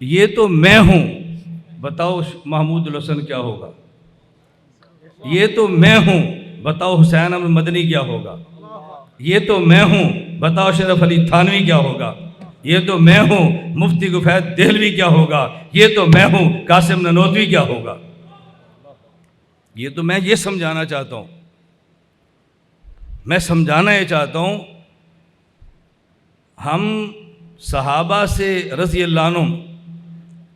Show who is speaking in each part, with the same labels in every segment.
Speaker 1: یہ تو میں ہوں، بتاؤ محمود الحسن کیا ہوگا؟ یہ تو میں ہوں، بتاؤ حسین احمد مدنی کیا ہوگا؟ یہ تو میں ہوں، بتاؤ اشرف علی تھانوی کیا ہوگا؟ یہ تو میں ہوں، مفتی گفید دہلوی کیا ہوگا؟ یہ تو میں ہوں، قاسم نانوتوی کیا ہوگا؟ یہ تو میں یہ سمجھانا چاہتا ہوں، میں سمجھانا یہ چاہتا ہوں، ہم صحابہ سے رضی اللہ عنہم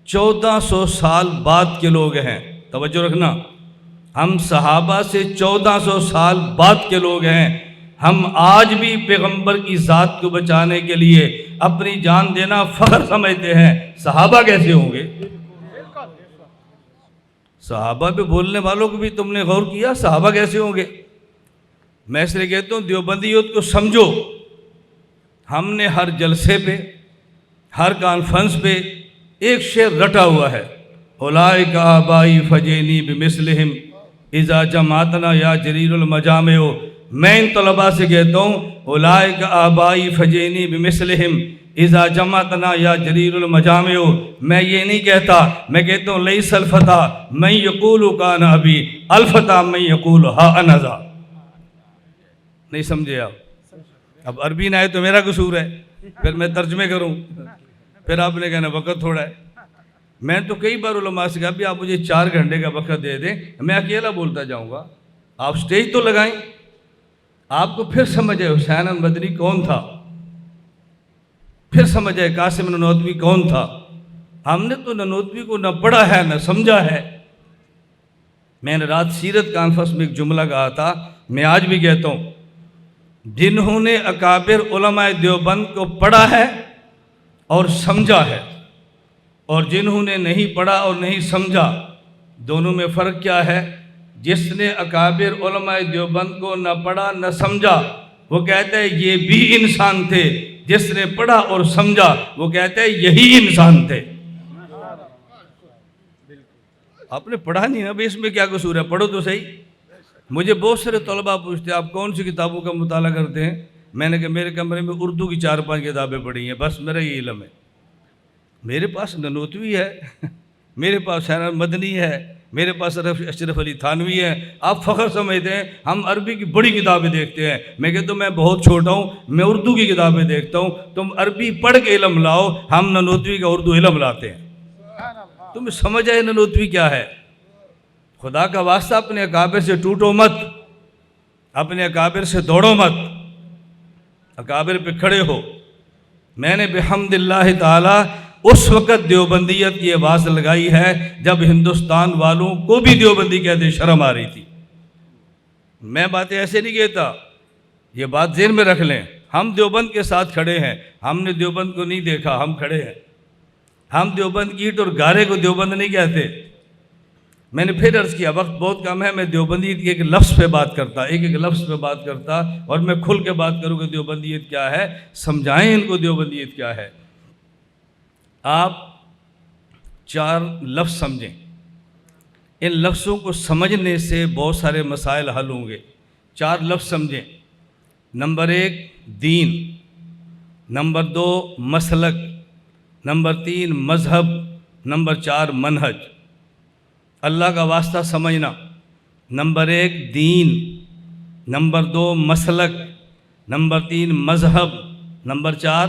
Speaker 1: 1400 سال بعد کے لوگ ہیں، توجہ رکھنا، ہم صحابہ سے 1400 سال بعد کے لوگ ہیں۔ ہم آج بھی پیغمبر کی ذات کو بچانے کے لیے اپنی جان دینا فخر سمجھتے ہیں، صحابہ کیسے ہوں گے؟ صحابہ پہ بولنے والوں کو بھی تم نے غور کیا، صحابہ کیسے ہوں گے؟ میں اس لیے کہتا ہوں دیوبندیت کو سمجھو۔ ہم نے ہر جلسے پہ، ہر کانفرنس پہ ایک شعر رٹا ہوا ہے، اولئک آبائی فجینی بمثلہم اذا جماعتنا یا جریر المجامع۔ میں ان طلباء سے کہتا ہوں اولئک آبائی فجینی بمثلہم اذا جماعتنا یا جریر المجامع۔ میں یہ نہیں کہتا، میں کہتا ہوں لیس الفتى من یقول کان ابی الفتى من یقول ہا انا ذا۔ نہیں سمجھے آپ؟ اب عربی نہ آئے تو میرا قصور ہے، پھر میں ترجمے کروں، پھر آپ نے کہنا وقت تھوڑا ہے۔ میں تو کئی بار علماء سے کہا بھی آپ مجھے 4 گھنٹے کا وقت دے دیں، میں اکیلا بولتا جاؤں گا، آپ سٹیج تو لگائیں، آپ کو پھر سمجھ آئے حسین احمد مدنی کون تھا، پھر سمجھ آئے قاسم نانوتوی کون تھا۔ ہم نے تو نانوتوی کو نہ پڑھا ہے نہ سمجھا ہے۔ میں نے رات سیرت کانفرنس میں ایک جملہ کہا تھا، میں آج بھی کہتا ہوں، جنہوں نے اکابر علماء دیوبند کو پڑھا ہے اور سمجھا ہے، اور جنہوں نے نہیں پڑھا اور نہیں سمجھا، دونوں میں فرق کیا ہے؟ جس نے اکابر علماء دیوبند کو نہ پڑھا نہ سمجھا وہ کہتا ہے یہ بھی انسان تھے، جس نے پڑھا اور سمجھا وہ کہتا ہے یہی انسان تھے۔ آپ نے پڑھا نہیں نا بھئی، اس میں کیا قصور ہے؟ پڑھو تو صحیح۔ مجھے بہت سارے طلباء پوچھتے ہیں آپ کون سی کتابوں کا مطالعہ کرتے ہیں؟ میں نے کہا میرے کمرے میں اردو کی 4-5 کتابیں پڑھی ہیں، بس میرا یہ علم ہے۔ میرے پاس نانوتوی ہے، میرے پاس حسین احمد مدنی ہے، میرے پاس اشرف علی تھانوی ہے۔ آپ فخر سمجھتے ہیں ہم عربی کی بڑی کتابیں دیکھتے ہیں، میں کہتا ہوں میں بہت چھوٹا ہوں، میں اردو کی کتابیں دیکھتا ہوں، تم عربی پڑھ کے علم لاؤ، ہم نانوتوی کا اردو علم لاتے ہیں۔ تمہیں سمجھ آئے نانوتوی کیا ہے؟ خدا کا واسطہ اپنے اکابر سے ٹوٹو مت، اپنے اکابر سے دوڑو مت، اکابر پہ کھڑے ہو۔ میں نے بحمد اللہ تعالی اس وقت دیوبندیت کی آواز لگائی ہے جب ہندوستان والوں کو بھی دیوبندی کہتے شرم آ رہی تھی۔ میں باتیں ایسے نہیں کہتا، یہ بات ذہن میں رکھ لیں، ہم دیوبند کے ساتھ کھڑے ہیں، ہم نے دیوبند کو نہیں دیکھا، ہم کھڑے ہیں۔ ہم دیوبند کی اینٹ اور گارے کو دیوبند نہیں کہتے۔ میں نے پھر عرض کیا وقت بہت کم ہے، میں دیوبندیت کے ایک لفظ پہ بات کرتا، ایک لفظ پہ بات کرتا، اور میں کھل کے بات کروں کہ دیوبندیت کیا ہے، سمجھائیں ان کو دیوبندیت کیا ہے۔ آپ 4 لفظ سمجھیں، ان لفظوں کو سمجھنے سے بہت سارے مسائل حل ہوں گے۔ 4 لفظ سمجھیں۔ نمبر 1 دین، نمبر 2 مسلک، نمبر 3 مذہب، نمبر 4 منہج۔ اللہ کا واسطہ سمجھنا، نمبر 1 دین، نمبر 2 مسلک، نمبر 3 مذہب، نمبر 4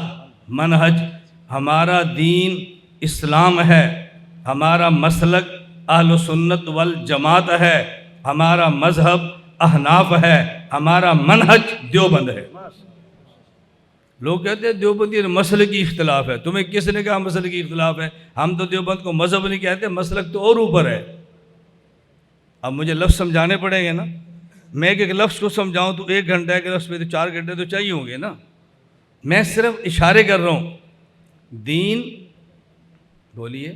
Speaker 1: منہج۔ ہمارا دین اسلام ہے، ہمارا مسلک اہل سنت والجماعت ہے، ہمارا مذہب احناف ہے، ہمارا منہج دیوبند ہے۔ لوگ کہتے ہیں دیوبندی مسلک کی اختلاف ہے، تمہیں کس نے کہا مسلک کی اختلاف ہے؟ ہم تو دیوبند کو مذہب نہیں کہتے، مسلک تو اور اوپر ہے۔ اب مجھے لفظ سمجھانے پڑیں گے نا، میں ایک لفظ کو سمجھاؤں تو 1 گھنٹہ کے لفظ پہ تو 4 گھنٹے تو چاہیے ہوں گے نا۔ میں صرف اشارے کر رہا ہوں۔ دین بولیے،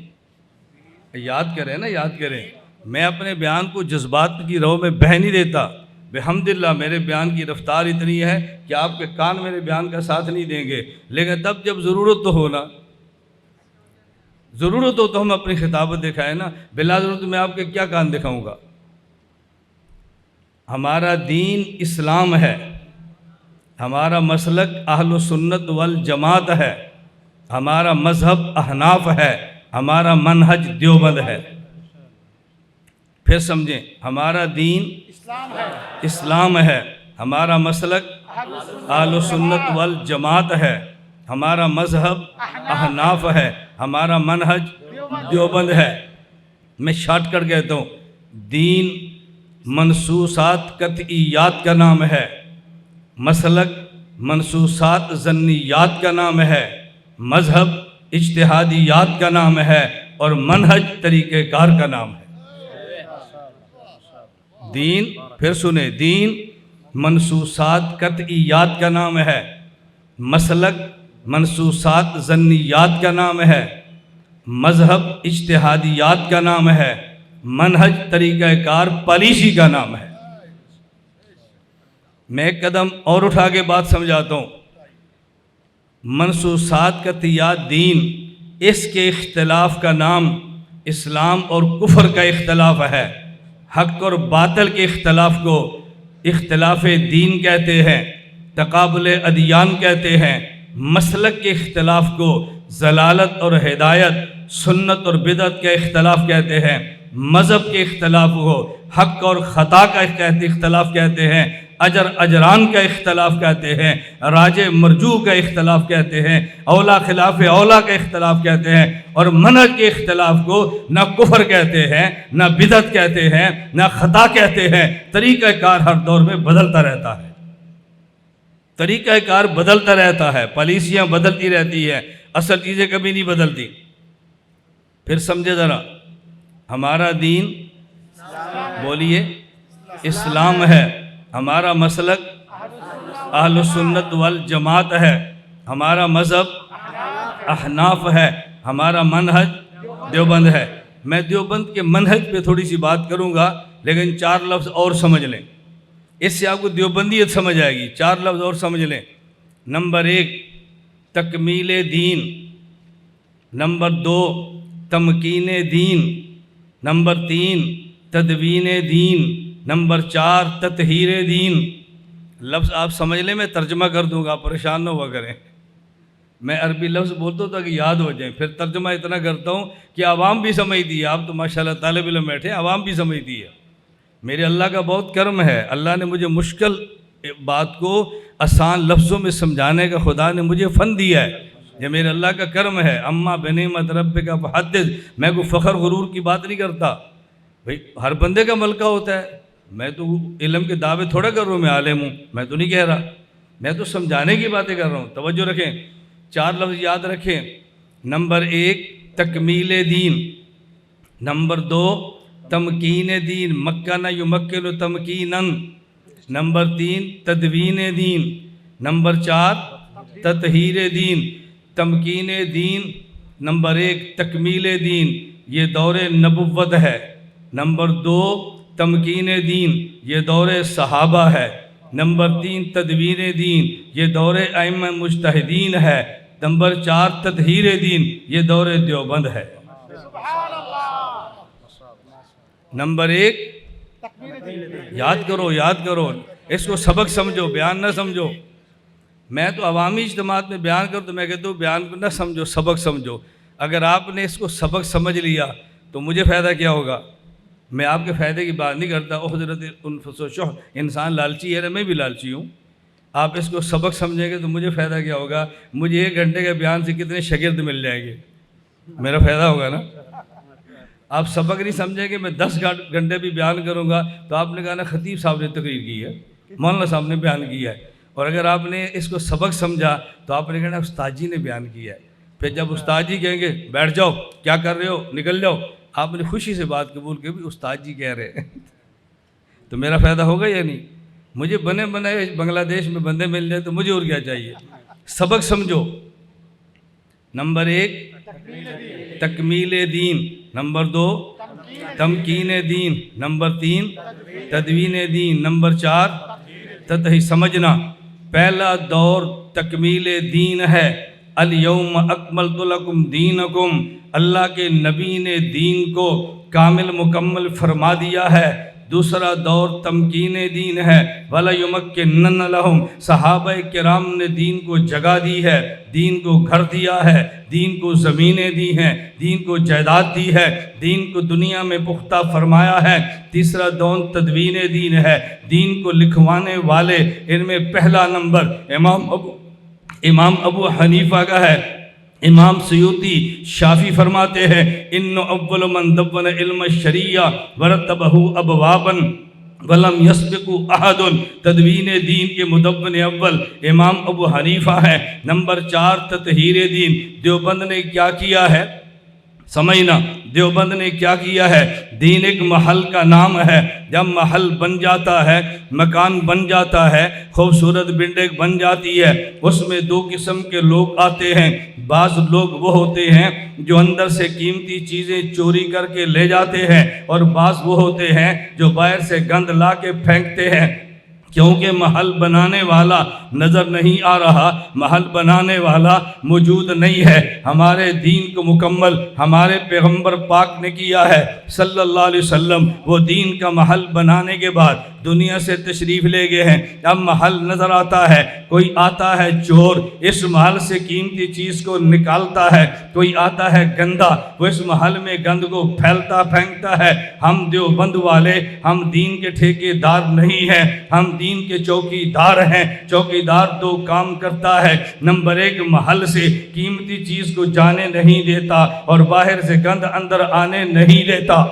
Speaker 1: یاد کریں نا، یاد کریں۔ میں اپنے بیان کو جذبات کی رو میں بہہ نہیں دیتا۔ بحمداللہ میرے بیان کی رفتار اتنی ہے کہ آپ کے کان میرے بیان کا ساتھ نہیں دیں گے، لیکن تب جب ضرورت تو ہونا، ضرورت ہو تو ہم اپنی خطابت دکھائیں نا، بلا ضرورت میں آپ کے کیا کان دکھاؤں گا؟ ہمارا دین اسلام ہے، ہمارا مسلک اہل سنت والجماعت ہے، ہمارا مذہب احناف ہے، ہمارا منہج دیوبند ہے۔ پھر سمجھیں، ہمارا دین اسلام ہے، ہمارا مسلک اہل سنت والجماعت ہے، ہمارا مذہب احناف ہے، ہمارا منہج دیوبند ہے۔ میں شارٹ کٹ کہتا ہوں، دین منصوصات قطعیات کا نام ہے، مسلک منصوصات ظنیات کا نام ہے، مذہب اجتہادیات کا نام ہے، اور منہج طریقہ کار کا نام ہے۔ دین، پھر سنیں، دین منصوصات قطعیات کا نام ہے، مسلک منصوصات ظنیات کا نام ہے، مذہب اجتہادیات کا نام ہے، منہج طریقہ کار پالیسی کا نام ہے۔ میں ایک قدم اور اٹھا کے بات سمجھاتا ہوں۔ منصوصات قطعیات دین، اس کے اختلاف کا نام اسلام اور کفر کا اختلاف ہے۔ حق اور باطل کے اختلاف کو اختلاف دین کہتے ہیں، تقابل ادیان کہتے ہیں۔ مسلک کے اختلاف کو ضلالت اور ہدایت، سنت اور بدعت کا اختلاف کہتے ہیں۔ مذہب کے اختلاف کو حق اور خطا کا اختلاف کہتے ہیں، اجر اجران کا اختلاف کہتے ہیں، راج مرجو کا اختلاف کہتے ہیں، اولا خلاف اولا کا اختلاف کہتے ہیں، اور منہج کے اختلاف کو نہ کفر کہتے ہیں، نہ بدعت کہتے ہیں، نہ خطا کہتے ہیں۔ طریقہ کار ہر دور میں بدلتا رہتا ہے، طریقہ کار بدلتا رہتا ہے، پالیسیاں بدلتی رہتی ہیں، اصل چیزیں کبھی نہیں بدلتی۔ پھر سمجھے ذرا، ہمارا دین بولیے اسلام ہے، ہمارا مسلک اہل سنت والجماعت ہے، ہمارا مذہب احناف ہے، ہمارا منہج دیوبند ہے۔ میں دیوبند کے منہج پہ تھوڑی سی بات کروں گا، لیکن 4 لفظ اور سمجھ لیں، اس سے آپ کو دیوبندیت سمجھ آئے گی۔ 4 لفظ اور سمجھ لیں۔ نمبر 1 تکمیل دین، نمبر 2 تمکین دین، نمبر 3 تدوین دین، نمبر 4 تطہیر دین۔ لفظ آپ سمجھ لیں، میں ترجمہ کر دوں گا، پریشان نہ ہوا کریں۔ میں عربی لفظ بولتا ہوں تاکہ یاد ہو جائیں، پھر ترجمہ اتنا کرتا ہوں کہ عوام بھی سمجھتی ہے۔ آپ تو ماشاءاللہ طالب علم بیٹھے، عوام بھی سمجھتی ہے۔ میرے اللہ کا بہت کرم ہے، اللہ نے مجھے مشکل بات کو آسان لفظوں میں سمجھانے کا خدا نے مجھے فن دیا ہے، یہ میرے اللہ کا کرم ہے۔ اما بنعمت ربک فحدث، میں کوئی فخر غرور کی بات نہیں کرتا بھئی، ہر بندے کا ملکہ ہوتا ہے۔ میں تو علم کے دعوے تھوڑا کر رہا ہوں، میں عالم ہوں، میں تو نہیں کہہ رہا، میں تو سمجھانے کی باتیں کر رہا ہوں۔ توجہ رکھیں، 4 لفظ یاد رکھیں۔ نمبر 1 تکمیل دین، نمبر 2 تمکین دین، مکن یمکن تمکینا، نمبر 3 تدوین دین، نمبر 4 تطہیر دین۔ تمکین دین، نمبر 1 تکمیل دین، یہ دور نبوت ہے۔ نمبر 2 تمکین دین، یہ دور صحابہ ہے۔ نمبر 3 تدوین دین، یہ دور ائمہ مجتہدین ہے۔ نمبر 4 تطہیر دین، یہ دور دیوبند ہے۔ نمبر 1 یاد کرو، یاد کرو، اس کو سبق سمجھو، بیان نہ سمجھو۔ میں تو عوامی اجتماعات میں بیان کروں تو میں کہتا ہوں بیان کو نہ سمجھو، سبق سمجھو۔ اگر آپ نے اس کو سبق سمجھ لیا تو مجھے فائدہ کیا ہوگا؟ میں آپ کے فائدے کی بات نہیں کرتا، حضرت انفس و شح، انسان لالچی ہے، میں بھی لالچی ہوں۔ آپ اس کو سبق سمجھیں گے تو مجھے فائدہ کیا ہوگا؟ مجھے 1 گھنٹے کے بیان سے کتنے شاگرد مل جائیں گے؟ میرا فائدہ ہوگا نا۔ آپ سبق نہیں سمجھیں گے، میں 10 گھنٹے بھی بیان کروں گا تو آپ نے کہا نا خطیب صاحب نے تقریر کی ہے، مولانا صاحب نے بیان کیا ہے۔ اور اگر آپ نے اس کو سبق سمجھا تو آپ نے کہنا استاد جی نے بیان کیا ہے۔ پھر جب استاد جی کہیں گے بیٹھ جاؤ، کیا کر رہے ہو، نکل جاؤ، آپ نے خوشی سے بات قبول کی بھی استاد جی کہہ رہے ہیں تو میرا فائدہ ہوگا یا نہیں؟ مجھے بنے بنائے بنگلہ دیش میں بندے مل جائے تو مجھے اور کیا چاہیے؟ سبق سمجھو۔ نمبر 1 تکمیل دین، نمبر 2 تمکین دین، نمبر 3 تدوین دین، نمبر 4 تطہیر۔ سمجھنا، پہلا دور تکمیل دین ہے۔ الیوم اکملت لکم دینکم، اللہ کے نبی نے دین کو کامل مکمل فرما دیا ہے۔ دوسرا دور تمکین دین ہے، وَلَيُمَكِّنَّنَّ لَهُمْ، صحابہ کرام نے دین کو جگہ دی ہے، دین کو گھر دیا ہے، دین کو زمینیں دی ہیں، دین کو جائیداد دی ہے، دین کو دنیا میں پختہ فرمایا ہے۔ تیسرا دور تدوین دین ہے، دین کو لکھوانے والے ان میں پہلا نمبر امام ابو حنیفہ کا ہے۔ امام سیوطی شافعی فرماتے ہیں ان اول من دون علم الشریعہ ورتبہ ابوابا ولم یسبق احد، تدوین دین کے مدون اول امام ابو حنیفہ ہے۔ نمبر 4 تطہیر دین، دیوبند نے کیا کیا ہے سمجھنا، دیوبند نے کیا کیا ہے؟ دین ایک محل کا نام ہے، جب محل بن جاتا ہے، مکان بن جاتا ہے، خوبصورت بلڈنگ بن جاتی ہے، اس میں 2 قسم کے لوگ آتے ہیں۔ بعض لوگ وہ ہوتے ہیں جو اندر سے قیمتی چیزیں چوری کر کے لے جاتے ہیں، اور بعض وہ ہوتے ہیں جو باہر سے گند لا کے پھینکتے ہیں۔ کیونکہ محل بنانے والا نظر نہیں آ رہا، محل بنانے والا موجود نہیں ہے۔ ہمارے دین کو مکمل ہمارے پیغمبر پاک نے کیا ہے صلی اللہ علیہ وسلم، وہ دین کا محل بنانے کے بعد دنیا سے تشریف لے گئے ہیں۔ اب محل نظر آتا ہے، کوئی آتا ہے چور، اس محل سے قیمتی چیز کو نکالتا ہے، کوئی آتا ہے گندا، وہ اس محل میں گند کو پھیلتا پھینکتا ہے۔ ہم دیوبند والے ہم دین کے ٹھیکے دار نہیں ہیں، ہم دین کے چوکی دار ہیں۔ چوکی دار 2 کام کرتا ہے، نمبر 1 محل سے قیمتی چیز کو جانے نہیں دیتا، اور باہر سے گند اندر آنے نہیں دیتا۔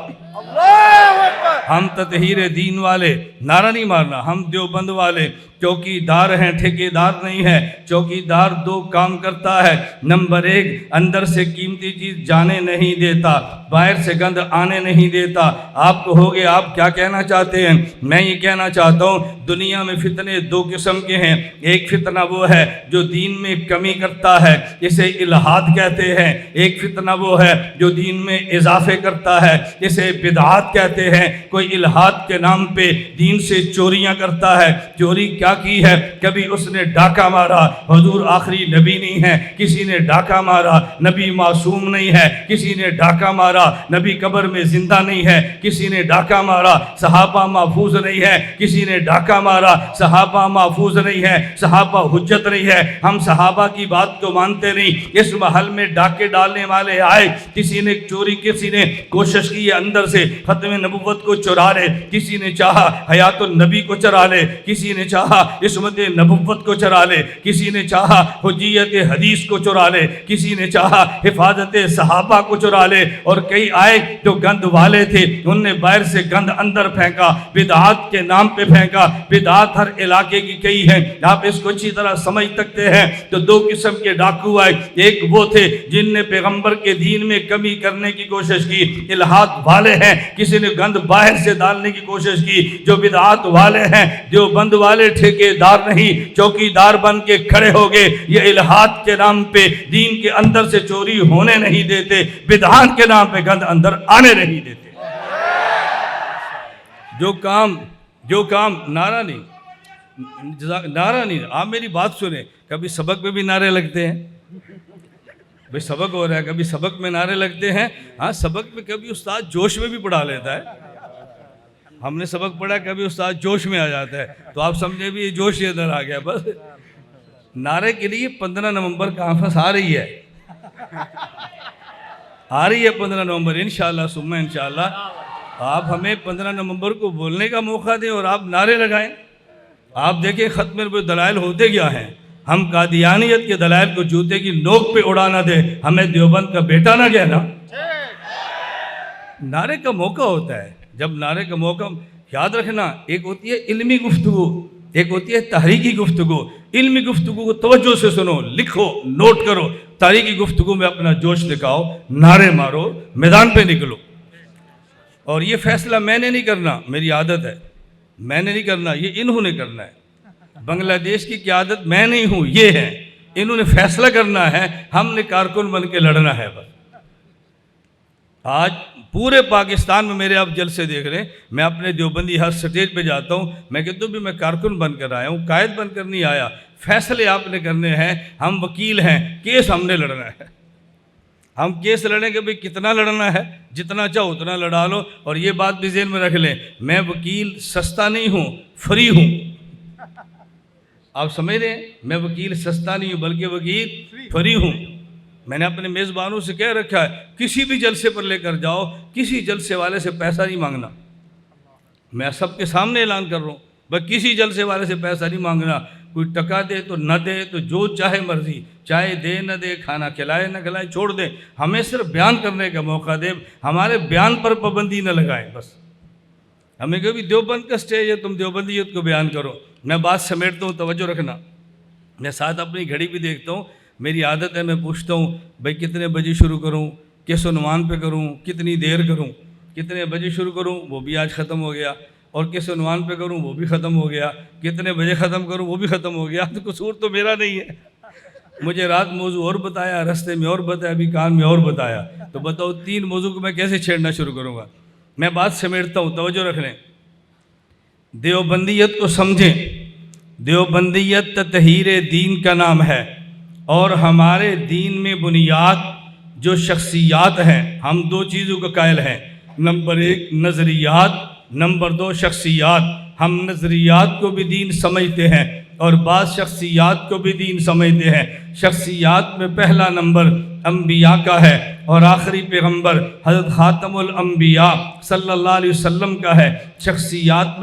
Speaker 1: ہم تطہیر دین والے، نعرہ نہیں مارنا، ہم دیوبند والے چوکی دار ہیں، ٹھیکے دار نہیں ہے۔ چوکی دار 2 کام کرتا ہے، نمبر 1 اندر سے قیمتی چیز جانے نہیں دیتا، باہر سے گند آنے نہیں دیتا۔ آپ کو ہوگے آپ کیا کہنا چاہتے ہیں؟ میں یہ کہنا چاہتا ہوں دنیا میں فتنے 2 قسم کے ہیں۔ ایک فتنہ وہ ہے جو دین میں کمی کرتا ہے، اسے الحاد کہتے ہیں۔ ایک فتنہ وہ ہے جو دین میں اضافے کرتا ہے، اسے بدعات کہتے ہیں۔ کوئی الحاد کے نام پہ دین سے چوریاں کرتا ہے۔ چوری کیا کی ہے؟ کبھی اس نے ڈاکہ مارا، حضور آخری نبی نہیں ہے، کسی نے ڈاکہ مارا، نبی معصوم نہیں ہے، کسی نے ڈاکہ مارا، نبی قبر میں زندہ نہیں ہے، کسی نے ڈاکہ مارا، صحابہ محفوظ نہیں ہے، کسی نے ڈاکہ مارا، صحابہ محفوظ نہیں ہے، صحابہ حجت نہیں ہے۔ ہم صحابہ کی بات کو مانتے نہیں۔ اس محل میں ڈاکے ڈالنے والے آئے، کسی نے چوری، کسی نے کوشش کی اندر سے ختم نبوت کو چرا لے، کسی نے چاہا حیات النبی کو چرا لے، کسی نے چاہا عصمت نبوت کو چرا لے، کسی نے چاہا حجیت حدیث کو چرا لے، کسی نے چاہا حفاظت صحابہ کو چرا لے، اور کئی آئے جو گند والے تھے، انہوں نے باہر سے گند اندر پھینکا، بدعات کے نام پہ پھینکا۔ بدعات ہر علاقے کی کئی ہیں، آپ اس کو اچھی طرح سمجھ سکتے ہیں۔ تو 2 قسم کے ڈاکو آئے، ایک وہ تھے جن نے پیغمبر کے دین میں کمی کرنے کی کوشش کی، الحاد والے ہیں۔ کسی نے گند باہر سے ڈالنے کی کوشش کی، جو بدعات والے ہیں۔ دیوبند والے ٹھیکے دار نہیں، چوکی دار بن کے کھڑے ہو گئے۔ یہ الحاد کے نام پہ دین کے اندر سے چوری ہونے نہیں دیتے، بدعات کے نام پہ گند اندر آنے نہیں دیتے۔ جو کام نعرہ نہیں، نعرہ نہیں، آپ میری بات سنیں۔ کبھی سبق میں بھی نعرے لگتے ہیں، بھئی سبق ہو رہا ہے، کبھی سبق میں نعرے لگتے ہیں۔ ہاں سبق میں کبھی استاد جوش میں بھی پڑھا لیتا ہے، ہم نے سبق پڑھا، کبھی استاد جوش میں آ جاتا ہے، تو آپ سمجھے بھی یہ جوش یہ ادھر آ گیا۔ بس نعرے کے لیے 15 نومبر کانفرنس آ رہی ہے، آ رہی ہے 15 نومبر انشاءاللہ ثم انشاءاللہ۔ آپ ہمیں 15 نومبر کو بولنے کا موقع دیں اور آپ نعرے لگائیں۔ آپ دیکھیں ختم نبوت دلائل ہوتے کیا ہیں۔ ہم قادیانیت کے دلائل کو جوتے کی نوک پہ اڑانا دیں، ہمیں دیوبند کا بیٹا نہ کہنا۔ نعرے کا موقع ہوتا ہے، جب نعرے کا موقع، یاد رکھنا، ایک ہوتی ہے علمی گفتگو، ایک ہوتی ہے تحریکی گفتگو۔ علمی گفتگو کو توجہ سے سنو، لکھو، نوٹ کرو۔ تحریکی گفتگو میں اپنا جوش دکھاؤ، نعرے مارو، میدان پہ نکلو۔ اور یہ فیصلہ میں نے نہیں کرنا، میری عادت ہے، میں نے نہیں کرنا، یہ انہوں نے کرنا ہے۔ بنگلہ دیش کی قیادت میں نہیں ہوں، یہ ہے، انہوں نے فیصلہ کرنا ہے، ہم نے کارکن بن کے لڑنا ہے۔ بس آج پورے پاکستان میں میرے آپ جلسے دیکھ رہے ہیں، میں اپنے دیوبندی ہر سٹیج پہ جاتا ہوں، میں کہتا ہوں بھی میں کارکن بن کر آیا ہوں، قائد بن کر نہیں آیا۔ فیصلے آپ نے کرنے ہیں، ہم وکیل ہیں، کیس ہم نے لڑنا ہے۔ ہم کیس لڑیں کہ بھئی کتنا لڑنا ہے، جتنا چاہو اتنا لڑا لو. اور یہ بات بھی ذہن میں رکھ لیں، میں وکیل سستا نہیں ہوں، فری ہوں. آپ سمجھ رہے ہیں، میں وکیل سستا نہیں ہوں بلکہ وکیل فری ہوں. میں نے اپنے میزبانوں سے کہہ رکھا ہے کسی بھی جلسے پر لے کر جاؤ، کسی جلسے والے سے پیسہ نہیں مانگنا. میں سب کے سامنے اعلان کر رہا ہوں، بس کسی جلسے والے سے پیسہ نہیں مانگنا. کوئی ٹکا دے تو نہ دے، تو جو چاہے مرضی، چاہے دے نہ دے، کھانا کھلائے نہ کھلائے، چھوڑ دے. ہمیں صرف بیان کرنے کا موقع دے، ہمارے بیان پر پابندی نہ لگائیں. بس ہمیں کبھی دیوبند کا سٹیج ہے، تم دیوبندیت کو بیان کرو. میں بات سمیٹتا ہوں، توجہ رکھنا. میں ساتھ اپنی گھڑی بھی دیکھتا ہوں. میری عادت ہے، میں پوچھتا ہوں بھئی کتنے بجے شروع کروں، کس عنوان پہ کروں، کتنی دیر کروں. کتنے بجے شروع کروں وہ بھی آج ختم ہو گیا، اور کس عنوان پہ کروں وہ بھی ختم ہو گیا. کتنے بجے ختم کروں وہ بھی ختم ہو گیا. تو قصور تو میرا نہیں ہے. مجھے رات موضوع اور بتایا، رستے میں اور بتایا، ابھی کان میں اور بتایا. تو بتاؤ 3 موضوع کو میں کیسے چھیڑنا شروع کروں گا. میں بات سمیٹتا ہوں، توجہ رکھ لیں. دیوبندیت کو سمجھیں. دیوبندیت تطہیر دین کا نام ہے، اور ہمارے دین میں بنیاد جو شخصیات ہیں، ہم 2 چیزوں کا قائل ہیں. نمبر 1 نظریات، نمبر 2 شخصیات. ہم نظریات کو بھی دین سمجھتے ہیں اور بعض شخصیات کو بھی دین سمجھتے ہیں. شخصیات میں پہلا نمبر انبیاء کا ہے، اور آخری پیغمبر حضرت خاتم الانبیاء صلی اللہ علیہ وسلم کا ہے. شخصیات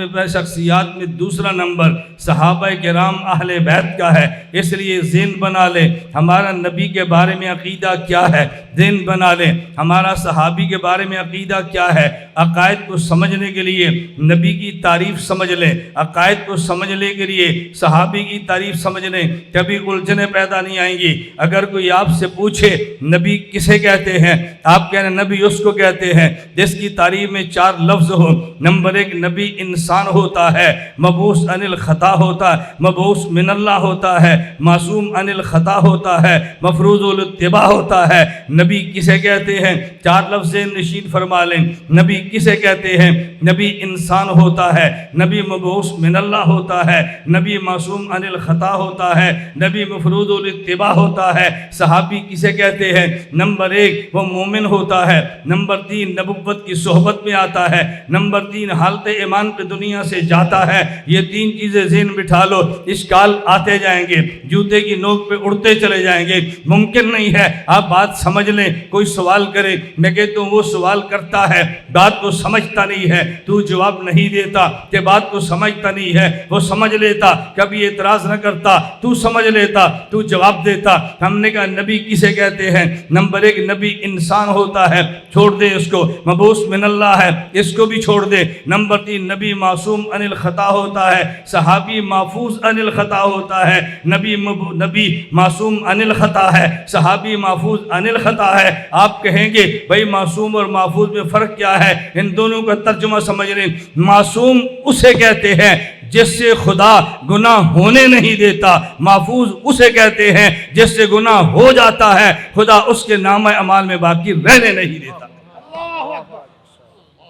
Speaker 1: میں دوسرا نمبر صحابہ کرام اہل بیت کا ہے. اس لیے ذہن بنا لیں ہمارا نبی کے بارے میں عقیدہ کیا ہے. ذہن بنا لیں ہمارا صحابی کے بارے میں عقیدہ کیا ہے. عقائد کو سمجھنے کے لیے نبی کی تعریف سمجھ لیں. عقائد کو سمجھنے کے لیے صحابی کی تعریف سمجھ لیں. کبھی الجھنیں پیدا نہیں آئیں گی. اگر کوئی آپ سے پوچھے نبی کسے کہتے ہیں، آپ کہنا نبی اس کو کہتے ہیں جس کی تعریف میں 4 لفظ ہو. نمبر 1 نبی انسان ہوتا ہے، مبعوث عن الخطا ہوتا ہے، مبعوث من اللہ ہوتا ہے، معصوم عن الخطا ہوتا ہے، مفروض الاتباع ہوتا ہے. نبی کسے کہتے ہیں؟ 4 لفظ نشین فرما لیں. نبی کسے کہتے ہیں؟ نبی انسان ہوتا ہے، نبی مبعوث من اللہ ہوتا ہے، نبی معصوم عن الخطا ہوتا ہے، نبی مفروض الاتباع ہوتا ہے. صحابی کسے کہتے ہیں؟ نمبر 1 وہ مومن ہوتا ہے، نمبر 3 نبوت کی صحبت میں آتا ہے، نمبر 3 حالت ایمان پہ دنیا سے جاتا ہے. یہ 3 چیزیں ذہن بٹھا لو. اشکال آتے جائیں گے، جوتے کی نوک پہ اڑتے چلے جائیں گے. ممکن نہیں ہے آپ بات سمجھ لیں. کوئی سوال کرے، میں کہتا ہوں وہ سوال کرتا ہے، بات کو سمجھتا نہیں ہے، تو جواب نہیں دیتا کہ بات کو سمجھتا نہیں ہے. وہ سمجھ لیتا، کبھی اعتراض نہ کرتا، تو سمجھ لیتا، تو جواب دیتا. ہم نے کہا نبی کسے کہتے ہیں؟ نمبر 1 نبی انسان ہوتا ہے، چھوڑ دے اس کو. مبعوث من اللہ ہے، اس کو بھی چھوڑ دے. نمبر 3 نبی معصوم عن الخطا ہوتا ہے، صحابی محفوظ عن الخطا ہوتا ہے. نبی معصوم عن الخطا ہے، صحابی محفوظ عن الخطا ہے. آپ کہیں گے بھائی معصوم اور محفوظ میں فرق کیا ہے؟ ان دونوں کا ترجمہ سمجھ لیں. معصوم اسے کہتے ہیں جس سے خدا گناہ ہونے نہیں دیتا. محفوظ اسے کہتے ہیں جس سے گناہ ہو جاتا ہے، خدا اس کے نامہ اعمال میں باقی رہنے نہیں دیتا.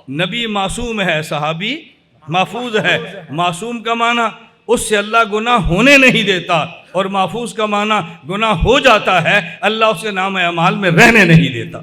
Speaker 1: نبی معصوم ہے، صحابی محفوظ ہے. معصوم کا معنی اس سے اللہ گناہ ہونے نہیں دیتا، اور محفوظ کا معنی گناہ ہو جاتا ہے، اللہ اس کے نامہ اعمال میں رہنے نہیں دیتا.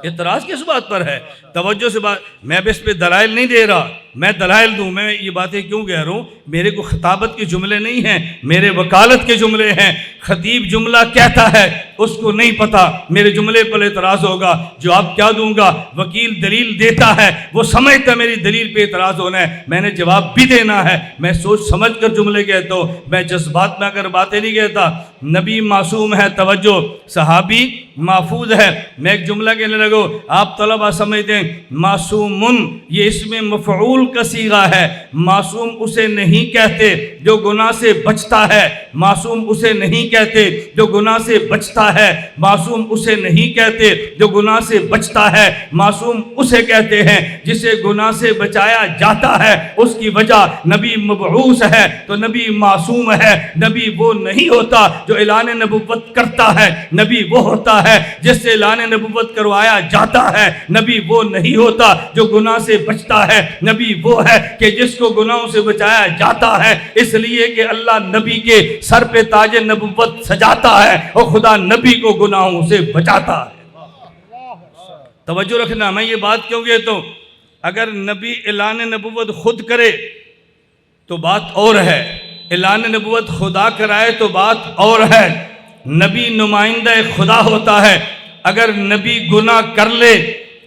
Speaker 1: اعتراض کس بات پر ہے؟ توجہ سے بات. میں بھی اس پہ دلائل نہیں دے رہا، میں دلائل دوں. میں یہ باتیں کیوں کہہ رہا ہوں؟ میرے کو خطابت کے جملے نہیں ہیں، میرے وکالت کے جملے ہیں. خطیب جملہ کہتا ہے اس کو نہیں پتا، میرے جملے پر اعتراض ہوگا، جواب کیا دوں گا؟ وکیل دلیل دیتا ہے، وہ سمجھتا میری دلیل پہ اعتراض ہونا ہے، میں نے جواب بھی دینا ہے. میں سوچ سمجھ کر جملے کہتا ہوں، میں جذبات میں اگر باتیں نہیں کہتا. نبی معصوم ہے، توجہ، صحابی محفوظ ہے. میں ایک جملہ کہنے لگو، آپ طلبہ سمجھتے ہیں معصومن یہ اس میں مفعول کا صیغہ ہے. معصوم اسے نہیں کہتے جو گناہ سے بچتا ہے. معصوم اسے نہیں کہتے جو گناہ سے بچتا ہے. معصوم اسے نہیں کہتے جو گناہ سے بچتا ہے. معصوم اسے کہتے ہیں جسے گناہ سے بچایا جاتا ہے. اس کی وجہ نبی مبعوث ہے تو نبی معصوم ہے. نبی وہ نہیں ہوتا جو اعلان نبوت کرتا ہے، نبی وہ ہوتا ہے جس سے اعلان نبوت کروایا جاتا ہے. نبی وہ نہیں ہوتا جو گناہ سے بچتا ہے، نبی نبی وہ ہے کہ جس کو گناہوں سے بچایا جاتا ہے، اس لیے کہ اللہ نبی کے سر پہ تاج نبوت سجاتا ہے اور خدا نبی کو گناہوں سے بچاتا ہے۔ توجہ رکھنا، میں یہ بات کیوں کہتا ہوں، اگر نبی اعلان نبوت خود کرے تو بات اور ہے، اعلان نبوت خدا کرائے تو بات اور ہے۔ نبی نمائندہ خدا ہوتا ہے، اگر نبی گناہ کر لے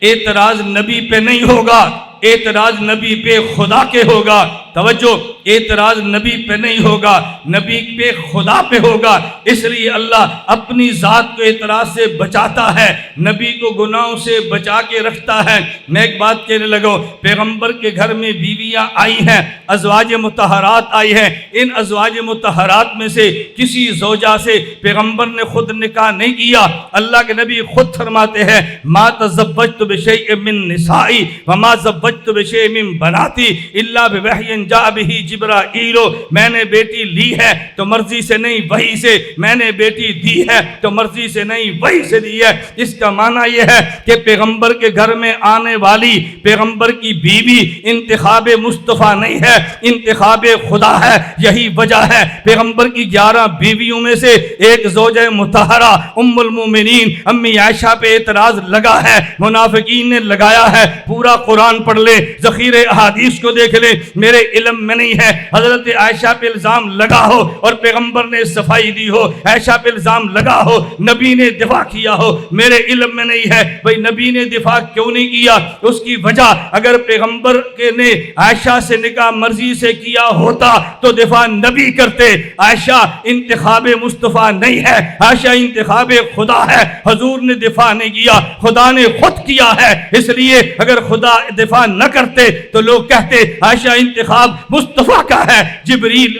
Speaker 1: اعتراض نبی پہ نہیں ہوگا، اعتراض نبی پہ خدا کے ہوگا۔ توجہ، اعتراض نبی پہ نہیں ہوگا، نبی پہ خدا پہ ہوگا۔ اس لیے اللہ اپنی ذات کو اعتراض سے بچاتا ہے، نبی کو گناہوں سے بچا کے رکھتا ہے۔ میں ایک بات کہنے لگا، پیغمبر کے گھر میں بیویاں آئی ہیں، ازواج مطہرات آئی ہیں، ان ازواج مطہرات میں سے کسی زوجہ سے پیغمبر نے خود نکاح نہیں کیا۔ اللہ کے نبی خود فرماتے ہیں، ما تزوجت بشیء من نسائی وما زوجت بشیء من بناتی الا بوحی جاء بہ جبرائیل۔ میں نے بیٹی لی ہے تو مرضی سے نہیں، وحی سے، میں نے بیٹی دی ہے تو مرضی سے نہیں، وحی سے دی ہے۔ اس کا معنی یہ ہے کہ پیغمبر کے گھر میں آنے والی پیغمبر کی بیوی انتخاب مصطفیٰ نہیں ہے، انتخاب خدا ہے۔ یہی وجہ ہے پیغمبر کی 11 بیویوں میں سے ایک زوجہ مطہرہ ام المومنین امی عائشہ پہ اعتراض لگا ہے، منافقین نے لگایا ہے۔ پورا قرآن پڑھ لے، ذخیرے احادیث کو دیکھ لے، میرے علم میں نہیں ہے حضرت عائشہ پہ الزام لگا ہو اور پیغمبر نے صفائی دی ہو، عائشہ پہ الزام لگا ہو، نبی نے دفاع کیا ہو، میرے علم میں نہیں ہے۔ بھئی نبی نے دفاع کیوں نہیں کیا؟ اس کی وجہ، اگر پیغمبر کے نے عائشہ سے نکاح مرضی سے کیا ہوتا تو دفاع نبی کرتے۔ عائشہ انتخاب مصطفیٰ نہیں ہے، عائشہ انتخاب خدا ہے، حضور نے دفاع نہیں کیا، خدا نے خود کیا ہے۔ اس لیے اگر خدا دفاع نہ کرتے تو لوگ کہتے عائشہ انتخاب مصطفیٰ کا ہے، جبریل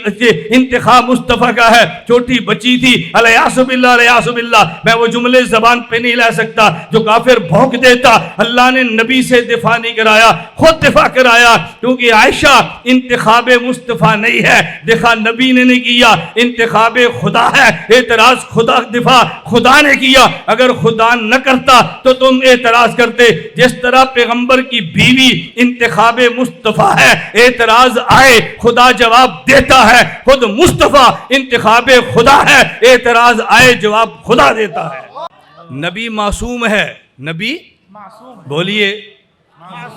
Speaker 1: انتخاب مصطفیٰ کا ہے۔ چھوٹی بچی تھی، الیاس باللہ الیاس باللہ، میں وہ جملے زبان پہ نہیں لا سکتا جو کافر بھونک دیتا۔ اللہ نے نبی سے دفاع نہیں کرایا، خود دفاع کرایا، کیونکہ عائشہ انتخاب مصطفیٰ نہیں ہے، دفاع نبی نے نہیں کیا، انتخاب خدا ہے۔ اعتراض خدا، دفاع خدا نے کیا۔ اگر خدا نہ کرتا تو تم اعتراض کرتے۔ جس طرح پیغمبر کی بیوی انتخاب مصطفیٰ ہے، اعتراض آئے خدا جواب دیتا ہے۔ خود مصطفیٰ انتخاب خدا ہے، اعتراض آئے جواب خدا دیتا ہے۔ نبی معصوم ہے، نبی بولیے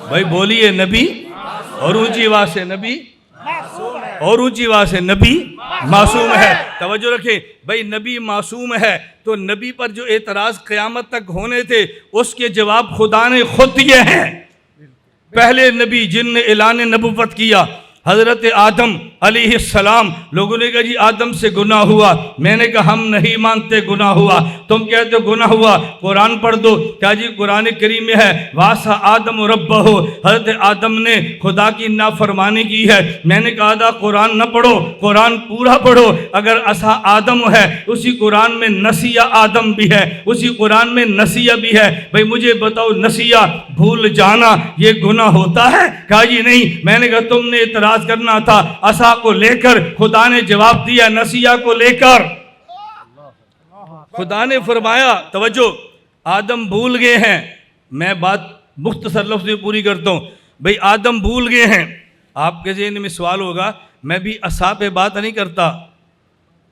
Speaker 1: بھائی، بولیے نبی، اور اونچی آواز سے نبی، اور اونچی آواز سے نبی معصوم ہے۔ توجہ رکھیں بھائی، نبی معصوم ہے تو نبی پر جو اعتراض قیامت تک ہونے تھے اس کے جواب خدا نے خود دیے ہیں۔ پہلے نبی جن نے اعلان نبوت کیا، حضرت آدم علیہ السلام، لوگوں نے کہا جی آدم سے گناہ ہوا، میں نے کہا ہم نہیں مانتے گناہ ہوا، تم کہتے ہو گناہ ہوا، قرآن پڑھ دو۔ کہا جی قرآن کریم میں ہے واسا آدم ربہ، حضرت آدم نے خدا کی نافرمانی کی ہے۔ میں نے کہا تھا قرآن نہ پڑھو، قرآن پورا پڑھو۔ اگر اسا آدم ہے، اسی قرآن میں نسیہ آدم بھی ہے، اسی قرآن میں نسیہ بھی ہے۔ بھئی مجھے بتاؤ، نسیہ بھول جانا یہ گناہ ہوتا ہے؟ کہا جی نہیں۔ میں نے کہا تم نے اعتراض کرنا تھا اسا کو لے کر، خدا نے جواب دیا نسیہ کو لے کر۔ خدا نے فرمایا، توجہ، آدم بھول گئے ہیں۔ میں بات مختصر لفظ میں پوری کرتا ہوں۔ بھئی آدم بھول گئے ہیں۔ آپ کے ذہن میں سوال ہوگا، میں بھی اسا پہ بات نہیں کرتا،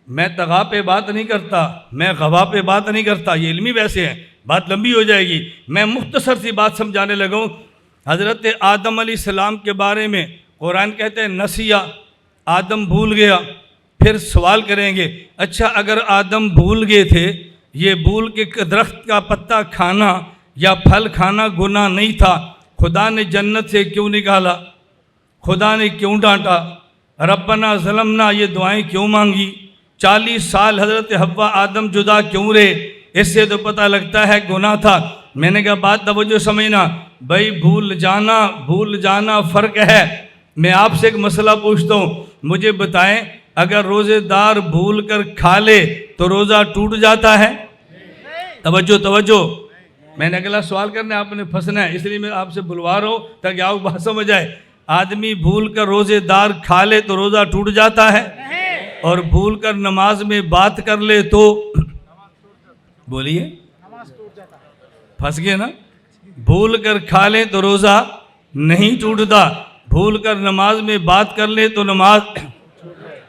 Speaker 1: میں طغا پہ بات نہیں کرتا، میں غوا پہ بات نہیں کرتا، یہ علمی ویسے ہیں، بات لمبی ہو جائے گی۔ میں مختصر سی بات سمجھانے لگا ہوں۔ حضرت آدم علیہ السلام کے بارے میں قرآن کہتے ہیں نسیہ، آدم بھول گیا۔ پھر سوال کریں گے، اچھا اگر آدم بھول گئے تھے، یہ بھول کے درخت کا پتا کھانا یا پھل کھانا گناہ نہیں تھا، خدا نے جنت سے کیوں نکالا؟ خدا نے کیوں ڈانٹا؟ ربنا ظلمنا یہ دعائیں کیوں مانگی؟ 40 سال حضرت حوا آدم جدا کیوں رہے؟ اس سے تو پتہ لگتا ہے گناہ تھا۔ میں نے کہا بات توجہ سمجھنا بھائی، بھول جانا فرق ہے۔ میں آپ سے ایک مسئلہ پوچھتا ہوں، مجھے بتائیں اگر روزے دار بھول کر کھا لے تو روزہ ٹوٹ جاتا ہے؟ توجہ، میں نے اگلا سوال کرنا ہے، آپ نے پھنسنا ہے، اس لیے میں آپ سے بلوا رہا ہوں تاکہ آپ بات سمجھ آئے۔ آدمی بھول کر روزے دار کھا لے تو روزہ ٹوٹ جاتا ہے، اور بھول کر نماز میں بات کر لے تو بولیے پھنس گئے نا؟ بھول کر کھا لیں تو روزہ نہیں ٹوٹتا، بھول کر نماز میں بات کر لے تو نماز،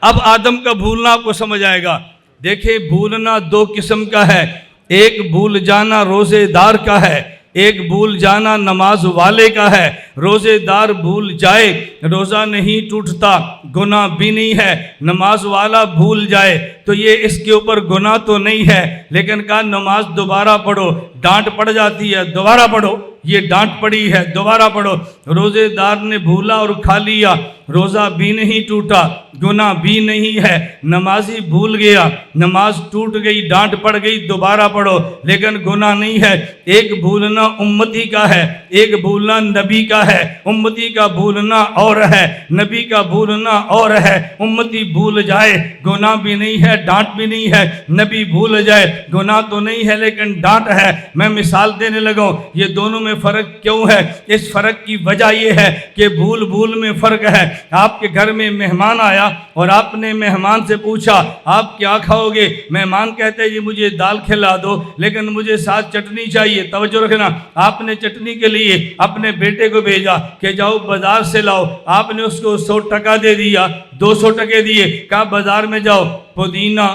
Speaker 1: اب آدم کا بھولنا آپ کو سمجھ آئے گا۔ دیکھیں بھولنا دو قسم کا ہے، ایک بھول جانا روزے دار کا ہے، ایک بھول جانا نماز والے کا ہے۔ روزے دار بھول جائے روزہ نہیں ٹوٹتا، گناہ بھی نہیں ہے۔ نماز والا بھول جائے تو یہ اس کے اوپر گناہ تو نہیں ہے، لیکن کہا نماز دوبارہ پڑھو، ڈانٹ پڑ جاتی ہے، دوبارہ پڑھو، یہ ڈانٹ پڑی ہے، دوبارہ پڑھو۔ روزے دار نے بھولا اور کھا لیا، روزہ بھی نہیں ٹوٹا، گناہ بھی نہیں ہے۔ نمازی بھول گیا، نماز ٹوٹ گئی، ڈانٹ پڑ گئی، دوبارہ پڑھو، لیکن گناہ نہیں ہے۔ ایک بھولنا امتی کا ہے، ایک بھولنا نبی کا ہے۔ امتی کا بھولنا اور ہے، نبی کا بھولنا اور ہے۔ امتی بھول جائے گناہ بھی نہیں ہے، ڈانٹ بھی نہیں ہے۔ نبی بھول جائے گناہ تو نہیں ہے لیکن ڈانٹ ہے۔ میں مثال دینے لگا ہوں، یہ دونوں میں فرق کیوں ہے؟ اس فرق کی وجہ یہ ہے کہ بھول میں فرق ہے۔ آپ کے گھر میں مہمان آیا اور آپ نے مہمان سے پوچھا آپ کیا کھاؤ گے؟ مہمان کہتے ہیں جی مجھے دال کھلا دو لیکن مجھے ساتھ چٹنی چاہیے۔ توجہ رکھنا، آپ نے چٹنی کے لیے اپنے بیٹے کو بھیجا کہ جاؤ بازار سے لاؤ۔ آپ نے اس کو 100 ٹکا دے دیا، 200 ٹکے دیے، کہا بازار میں جاؤ، پودینہ،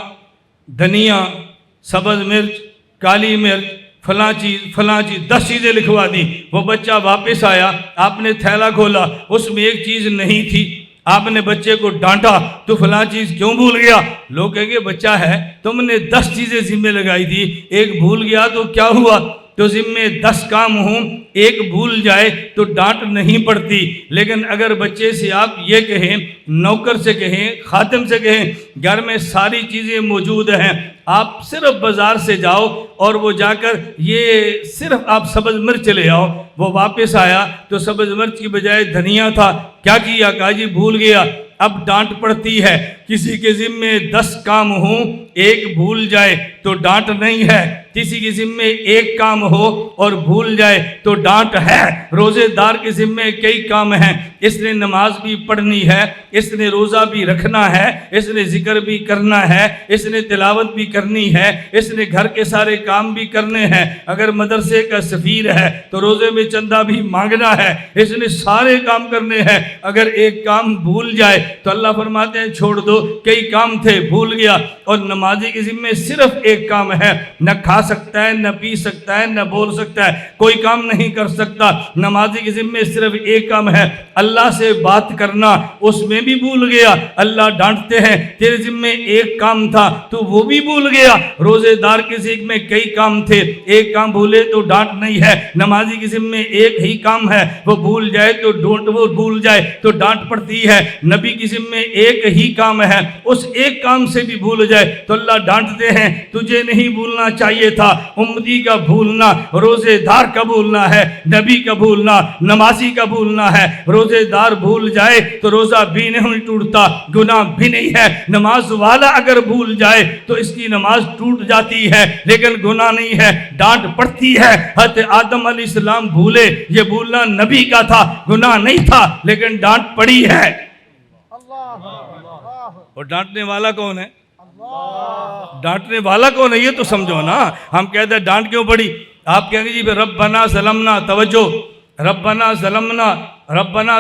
Speaker 1: دھنیا، سبز مرچ، کالی مرچ، فلاں چیز 10 چیزیں لکھوا دی۔ وہ بچہ واپس آیا، آپ نے تھیلا کھولا، اس میں ایک چیز نہیں تھی۔ آپ نے بچے کو ڈانٹا تو فلاں چیز کیوں بھول گیا؟ لوگ کہیں گے بچہ ہے، تم نے 10 چیزیں ذمہ لگائی تھی، ایک بھول گیا تو کیا ہوا؟ تو ذمہ 10 کام ہوں، ایک بھول جائے تو ڈانٹ نہیں پڑتی۔ لیکن اگر بچے سے آپ یہ کہیں، نوکر سے کہیں، خادم سے کہیں گھر میں ساری چیزیں موجود ہیں، آپ صرف بازار سے جاؤ اور وہ جا کر یہ صرف آپ سبز مرچ لے آؤ، وہ واپس آیا تو سبز مرچ کی بجائے دھنیا تھا، کیا کیا؟ کہا جی بھول گیا۔ اب ڈانٹ پڑتی ہے۔ کسی کے ذمے 10 کام ہوں، ایک بھول جائے تو ڈانٹ نہیں ہے۔ کسی کے ذمے ایک کام ہو اور بھول جائے تو ڈانٹ ہے۔ روزے دار کے ذمے کئی کام ہیں، اس نے نماز بھی پڑھنی ہے، اس نے روزہ بھی رکھنا ہے، اس نے ذکر بھی کرنا ہے، اس نے تلاوت بھی کرنی ہے، اس نے گھر کے سارے کام بھی کرنے ہیں۔ اگر مدرسے کا سفیر ہے تو روزے میں چندہ بھی مانگنا ہے، اس نے سارے کام کرنے ہیں۔ اگر ایک کام بھول جائے تو اللہ فرماتے ہیں چھوڑ دو، کئی کام تھے بھول گیا۔ اور نمازی کے ذمے صرف ایک کام ہے، نہ کھا سکتا ہے، نہ پی سکتا ہے، نہ بول سکتا ہے، کوئی کام نہیں کر سکتا۔ نمازی کے ذمے صرف ایک کام ہے، اللہ سے بات کرنا، اس میں بھی بھول گیا، اللہ ڈانٹتے ہیں تیرے ذمے ایک کام تھا تو وہ بھی بھول گیا۔ روزے دار کے ذمے کئی کام تھے، ایک کام بھولے تو ڈانٹ نہیں ہے۔ نمازی کے ذمے ایک ہی کام ہے، وہ بھول جائے تو ڈانٹ پڑتی ہے۔ نبی کے ذمے ایک ہی کام ہے، اس ایک کام سے بھی بھول جائے تو اللہ ڈانٹتے ہیں تجھے نہیں بھولنا چاہیے تھا۔ امتی کا بھولنا روزے دار کا بھولنا ہے، نبی کا بھولنا نمازی کا بھولنا ہے۔ روزے دار بھول جائے تو روزہ بھی نہیں ٹوٹتا، گناہ بھی نہیں ہے۔ نماز والا اگر بھول جائے تو اس کی نماز ٹوٹ جاتی ہے لیکن گناہ نہیں ہے، ڈانٹ پڑتی ہے۔ حضرت آدم علیہ السلام بھولے، یہ بھولنا نبی کا تھا، گناہ نہیں تھا لیکن ڈانٹ پڑی ہے۔ اور ڈانٹنے والا کون ہے؟ ڈانٹنے والا کون ہے یہ تو سمجھو نا۔ ہم کہتے ہیں ڈانٹ کیوں پڑی؟ آپ کہیں گے جی ربنا ظلمنا، توجہ، ربنا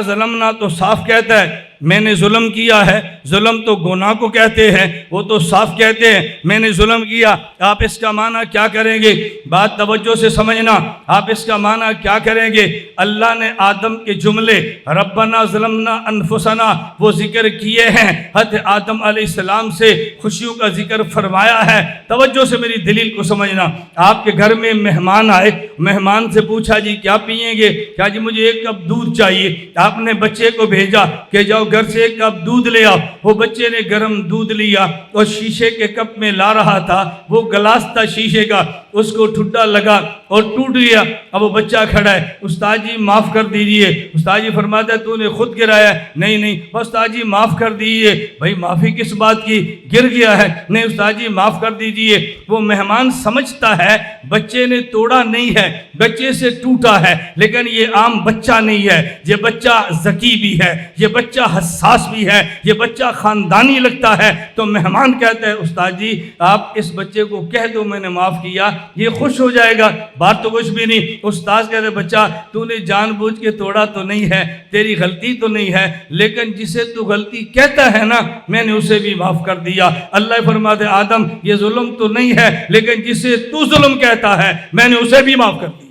Speaker 1: ظلمنا تو صاف کہتا ہے میں نے ظلم کیا ہے، ظلم تو گناہ کو کہتے ہیں، وہ تو صاف کہتے ہیں میں نے ظلم کیا۔ آپ اس کا معنی کیا کریں گے؟ بات توجہ سے سمجھنا، آپ اس کا معنی کیا کریں گے؟ اللہ نے آدم کے جملے ربنا ظلمنا انفسنا وہ ذکر کیے ہیں، حضرت آدم علیہ السلام سے خوشیوں کا ذکر فرمایا ہے۔ توجہ سے میری دلیل کو سمجھنا۔ آپ کے گھر میں مہمان آئے، مہمان سے پوچھا جی کیا پئیں گے؟ کہا جی مجھے 1 کپ دودھ چاہیے۔ آپ نے بچے کو بھیجا کہ جاؤ گھر سے 1 کپ دودھ لے آؤ۔ وہ بچے نے گرم دودھ لیا اور شیشے کے کپ میں لا رہا تھا، وہ گلاس تھا شیشے کا، اس کو ٹھڈا لگا اور ٹوٹ گیا۔ اب وہ بچہ کھڑا ہے، استاد جی معاف کر دیجئے۔ استاد جی فرماتا ہے تو نے خود گرایا؟ نہیں استاد جی معاف کر دیجئے۔ بھائی معافی کس بات کی؟ گر گیا ہے۔ نہیں استاد جی معاف کر دیجئے۔ وہ مہمان سمجھتا ہے بچے نے توڑا نہیں ہے، بچے سے ٹوٹا ہے، لیکن یہ عام بچہ نہیں ہے، یہ بچہ ذکی بھی ہے، یہ بچہ حساس بھی ہے، یہ بچہ خاندانی لگتا ہے۔ تو مہمان کہتا ہے استاد جی آپ اس بچے کو کہہ دو میں نے معاف کیا، یہ خوش ہو جائے گا، بات تو کچھ بھی نہیں۔ استاذ کہتے بچہ تو نے جان بوجھ کے توڑا تو نہیں ہے، تیری غلطی تو نہیں ہے، لیکن جسے تو غلطی کہتا ہے نا میں نے اسے بھی معاف کر دیا۔ اللہ فرماتے آدم یہ ظلم تو نہیں ہے، لیکن جسے تو ظلم کہتا ہے میں نے اسے بھی معاف کر دیا۔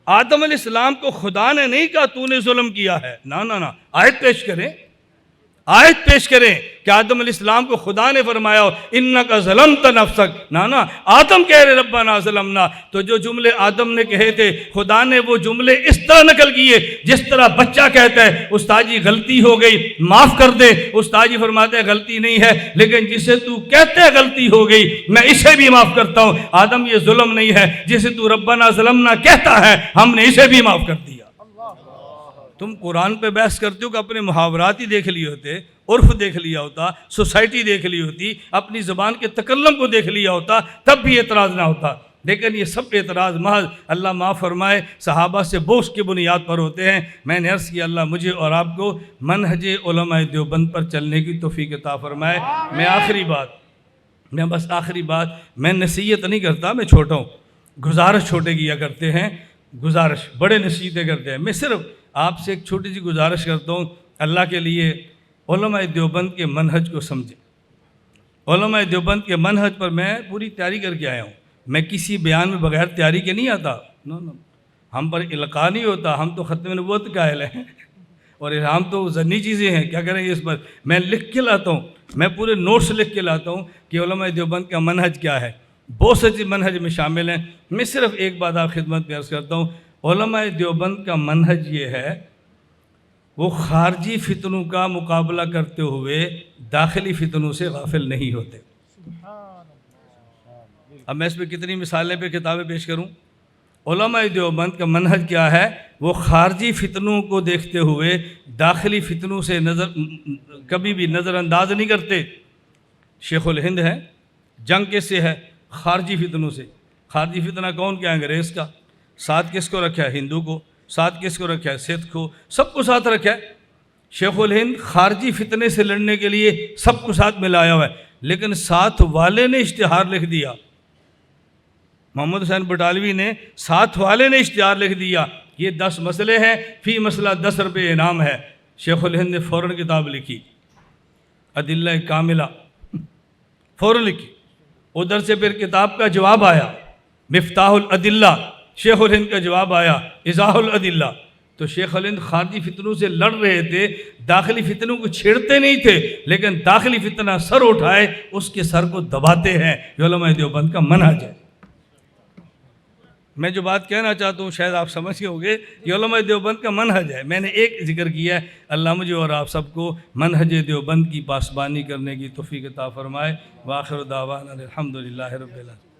Speaker 1: آدم علیہ السلام کو خدا نے نہیں کہا تو نے ظلم کیا ہے، نہ آیت پیش کریں، آیت پیش کریں کہ آدم علیہ السلام کو خدا نے فرمایا ہو انکا ظلمت نفسک، نہ آدم کہہ رہے ربنا ظلمنا۔ تو جو جملے آدم نے کہے تھے خدا نے وہ جملے اس طرح نقل کیے جس طرح بچہ کہتا ہے استاد جی غلطی ہو گئی معاف کر دے، استاد جی فرماتے ہیں غلطی نہیں ہے، لیکن جسے تو کہتا ہے غلطی ہو گئی میں اسے بھی معاف کرتا ہوں۔ آدم یہ ظلم نہیں ہے، جسے تو ربنا ظلمنا کہتا ہے ہم نے اسے بھی معاف کر دیا۔ تم قرآن پہ بحث کرتے ہو کہ اپنے محاورات ہی دیکھ لیے ہوتے، عرف دیکھ لیا ہوتا، سوسائٹی دیکھ لی ہوتی، اپنی زبان کے تکلم کو دیکھ لیا ہوتا، تب بھی اعتراض نہ ہوتا۔ لیکن یہ سب اعتراض محض اللہ معاف فرمائے صحابہ سے بوجھ کی بنیاد پر ہوتے ہیں۔ میں نے عرض کیا اللہ مجھے اور آپ کو منہج علماء دیوبند پر چلنے کی توفیق عطا فرمائے۔ میں بس آخری بات میں نصیحت نہیں کرتا، میں چھوٹا ہوں، گزارش چھوٹے کیا کرتے ہیں، گزارش بڑے نصیحتیں کرتے ہیں۔ میں صرف آپ سے ایک چھوٹی سی گزارش کرتا ہوں اللہ کے لیے، علماء دیوبند کے منہج کو سمجھیں۔ علماء دیوبند کے منہج پر میں پوری تیاری کر کے آیا ہوں، میں کسی بیان میں بغیر تیاری کے نہیں آتا، ہم پر القاء نہیں ہوتا، ہم تو ختم نبوت قائل ہیں اور الہام تو ضمنی چیزیں ہیں، کیا کریں گے اس پر۔ میں لکھ کے لاتا ہوں، میں پورے نوٹس لکھ کے لاتا ہوں کہ علماء دیوبند کا منہج کیا ہے، بہت سے چیز منہج میں شامل ہیں۔ میں صرف ایک بات آپ خدمت میں عرض کرتا ہوں، علماء دیوبند کا منہج یہ ہے وہ خارجی فتنوں کا مقابلہ کرتے ہوئے داخلی فتنوں سے غافل نہیں ہوتے۔ اب میں اس پہ کتنی مثالیں پہ کتابیں پیش کروں۔ علماء دیوبند کا منہج کیا ہے، وہ خارجی فتنوں کو دیکھتے ہوئے داخلی فتنوں سے کبھی بھی نظر انداز نہیں کرتے۔ شیخ الہند ہے، جنگ کس سے ہے؟ خارجی فتنوں سے۔ خارجی فتنہ کون کیا؟ انگریز کا۔ ساتھ کس کو رکھا ہے؟ ہندو کو۔ ساتھ کس کو رکھا ہے؟ سکھ کو۔ سب کو ساتھ رکھا ہے۔ شیخ الہند خارجی فتنے سے لڑنے کے لیے سب کو ساتھ ملایا ہوا ہے، لیکن ساتھ والے نے اشتہار لکھ دیا، محمد حسین بٹالوی نے، ساتھ والے نے اشتہار لکھ دیا یہ 10 مسئلے ہیں، فی مسئلہ 10 روپے انعام ہے۔ شیخ الہند نے فوراً کتاب لکھی ادلہ کاملہ، فوراً لکھی۔ ادھر سے پھر کتاب کا جواب آیا مفتاح الادلہ، شیخ الہند کا جواب آیا ایضاح الادلہ۔ تو شیخ الہند خارجی فتنوں سے لڑ رہے تھے، داخلی فتنوں کو چھیڑتے نہیں تھے، لیکن داخلی فتنہ سر اٹھائے اس کے سر کو دباتے ہیں۔ یہ علماء دیوبند کا منہج ہے۔ میں جو بات کہنا چاہتا ہوں شاید آپ سمجھ گئے ہوں گے، یہ علماء دیوبند کا منہج ہے۔ میں نے ایک ذکر کیا ہے، اللہ مجھے اور آپ سب کو منہج دیوبند کی پاسبانی کرنے کی توفیق عطا فرمائے۔ وآخر دعوانا الحمدللہ رب العالمین۔